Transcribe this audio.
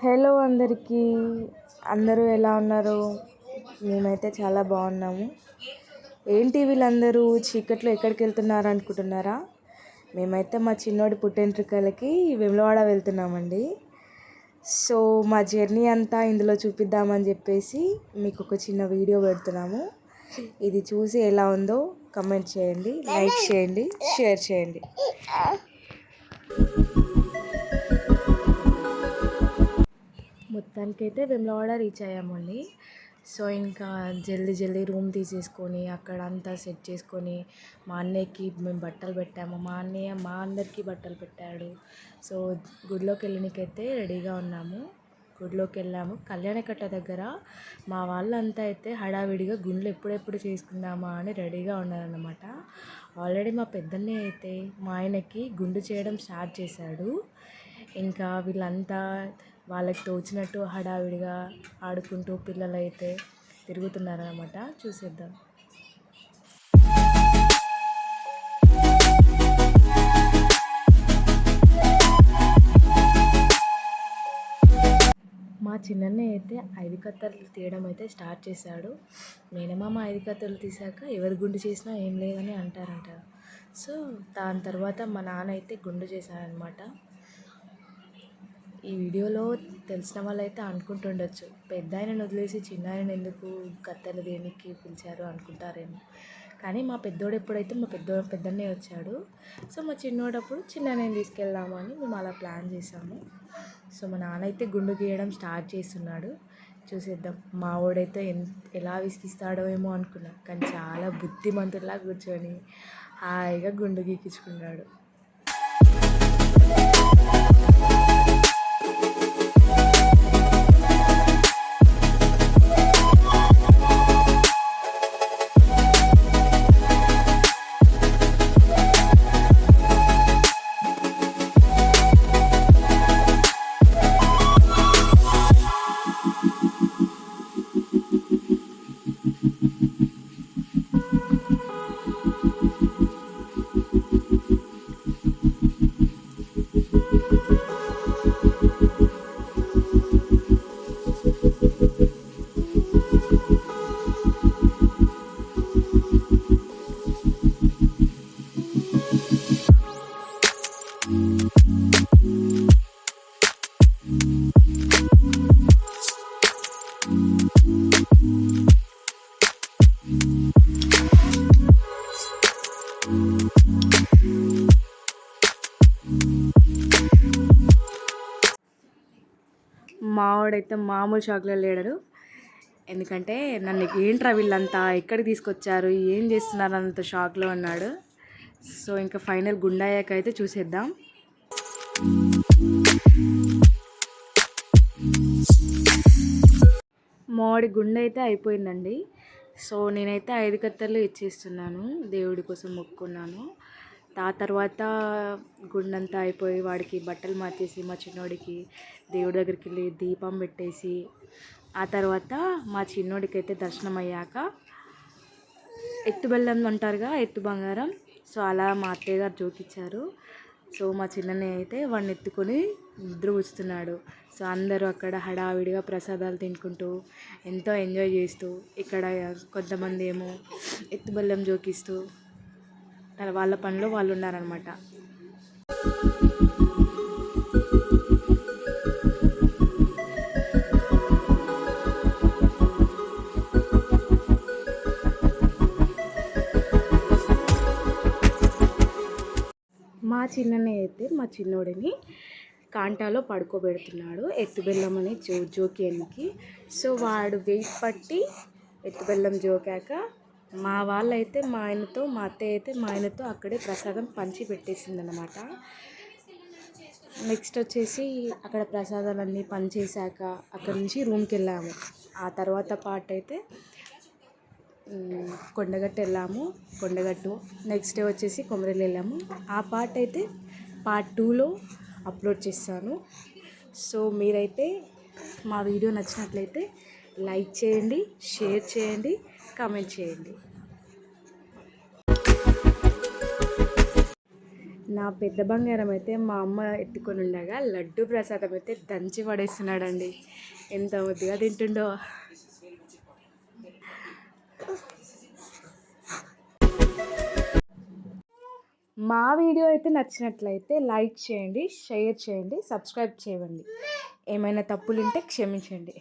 Hello అందరికీ, అందరూ ఎలా ఉన్నారు? మేమైతే చాలా బాగున్నాము. ఏంటి వీళ్ళందరూ చీకట్లో ఎక్కడికి వెళ్తున్నారు అనుకుంటున్నారా? మేమైతే మా చిన్నోడి పుట్టెంట్రుకలకి వేములవాడ వెళ్తున్నామండి. సో మా జర్నీ అంతా ఇందులో చూపిద్దామని చెప్పేసి మీకు ఒక చిన్న వీడియో పెడుతున్నాము. ఇది చూసి ఎలా ఉందో కమెంట్ చేయండి, లైక్ చేయండి, షేర్ చేయండి. మొత్తానికైతే వేములవాడ రీచ్ అయ్యామండి. సో ఇంకా జల్దీ రూమ్ తీసేసుకొని అక్కడ అంతా సెట్ చేసుకొని మా అన్నయ్యకి మేము బట్టలు పెట్టాము. మా అన్నయ్య మా అందరికీ బట్టలు పెట్టాడు. సో గుడిలోకి వెళ్ళడానికైతే రెడీగా ఉన్నాము. గుడిలోకి వెళ్ళాము. కళ్యాణకట్ట దగ్గర మా వాళ్ళంతా అయితే హడావిడిగా గుండ్లు ఎప్పుడెప్పుడు చేసుకుందామా అని రెడీగా ఉన్నారన్నమాట. ఆల్రెడీ మా పెద్దన్నయ్య అయితే మా ఆయనకి గుండు చేయడం స్టార్ట్ చేశాడు. ఇంకా వీళ్ళంతా వాళ్ళకి తోచినట్టు హడావిడిగా ఆడుకుంటూ పిల్లలు అయితే తిరుగుతున్నారన్నమాట. చూసేద్దాం. మా చిన్నన్నయ్య అయితే 5 కత్తెరలు తీయడం అయితే స్టార్ట్ చేశాడు. మేనమామ 5 కత్తెరలు తీసాక ఎవరు గుండు చేసినా ఏం లేదని అంటారంట. సో దాని తర్వాత మా నాన్న అయితే గుండు చేశారనమాట. ఈ వీడియోలో తెలిసిన వాళ్ళైతే అనుకుంటుండొచ్చు, పెద్ద ఆయనను వదిలేసి చిన్న ఆయన ఎందుకు కత్తెరలు దేనికి పిలిచారు అనుకుంటారేమో. కానీ మా పెద్దోడు ఎప్పుడైతే మా పెద్దన్నయ్య వచ్చాడు, సో మా చిన్నోడప్పుడు చిన్నన్నయ్యని తీసుకెళ్దామని మేము అలా ప్లాన్ చేసాము. సో మా నాన్న అయితే గుండు గీయడం స్టార్ట్ చేస్తున్నాడు. చూసేద్దాం. మా వాడైతే ఎలా విసిగిస్తాడో ఏమో అనుకున్నా, కానీ చాలా బుద్ధిమంతుడిలా కూర్చొని హాయిగా గుండు గీకించుకున్నాడు. మావాడైతే మామూలు షాక్లో లేడరు. ఎందుకంటే నన్ను ఏంట్రా వీళ్ళంతా ఎక్కడికి తీసుకొచ్చారు, ఏం చేస్తున్నారు అంత షాక్లో ఉన్నాడు. సో ఇంకా ఫైనల్ గుండాయాక అయితే చూసేద్దాం. మావాడి గుండె అయితే అయిపోయిందండి. సో నేనైతే 5 కత్తెరలు ఇచ్చేస్తున్నాను, దేవుడి కోసం మొక్కుకున్నాను. ఆ తర్వాత గుండంతా అయిపోయి వాడికి బట్టలు మార్చేసి మా చిన్నోడికి దేవుడి దగ్గరికి వెళ్ళి దీపం పెట్టేసి ఆ తర్వాత మా చిన్నోడికి అయితే దర్శనం అయ్యాక ఎత్తు బెల్లం అంటారుగా, ఎత్తు బంగారం. సో అలా మా అత్తయ్య గారు జోకిచ్చారు. సో మా చిన్నయ్య అయితే వాడిని ఎత్తుకొని నిద్ర వస్తున్నాడు. సో అందరూ అక్కడ హడావిడిగా ప్రసాదాలు తినుకుంటూ ఎంతో ఎంజాయ్ చేస్తూ, ఇక్కడ కొంతమంది ఏమో ఎత్తు బెల్లం జోకిస్తూ వాళ్ళ పనిలో వాళ్ళు ఉన్నారనమాట. మా చిన్నయ్య అయితే మా చిన్నోడిని కాంటాలో పడుకోబెడుతున్నాడు ఎత్తుబెల్లం అని జోకియానికి. సో వాడు వెయిట్ పట్టి ఎత్తుబెల్లం జోకాక మా వాళ్ళైతే మా ఆయనతో, మా అత్తయ్య అయితే మా ఆయనతో అక్కడే ప్రసాదం పంచి పెట్టేసిందనమాట. నెక్స్ట్ వచ్చేసి అక్కడ ప్రసాదాలన్నీ పంచేశాక అక్కడ నుంచి రూమ్కి వెళ్ళాము. ఆ తర్వాత పార్ట్ అయితే కొండగట్టు వెళ్ళాము. కొండగట్టు నెక్స్ట్ డే వచ్చేసి కొమరెల్లి వెళ్ళాము. ఆ పార్ట్ అయితే పార్ట్ 2లో అప్లోడ్ చేస్తాను. సో మీరైతే మా వీడియో నచ్చినట్లయితే లైక్ చేయండి, షేర్ చేయండి, కామెంట్ చేయండి. నా పెద్ద బంగారం అయితే మా అమ్మ ఎత్తుకొని ఉండగా లడ్డు ప్రసాదం అయితే దంచి పడేస్తున్నాడండి. ఎంత ముద్దుగా తింటుండో. మా వీడియో అయితే నచ్చినట్లయితే లైక్ చేయండి, షేర్ చేయండి, సబ్స్క్రైబ్ చేయండి. ఏమైనా తప్పులు ఉంటే క్షమించండి.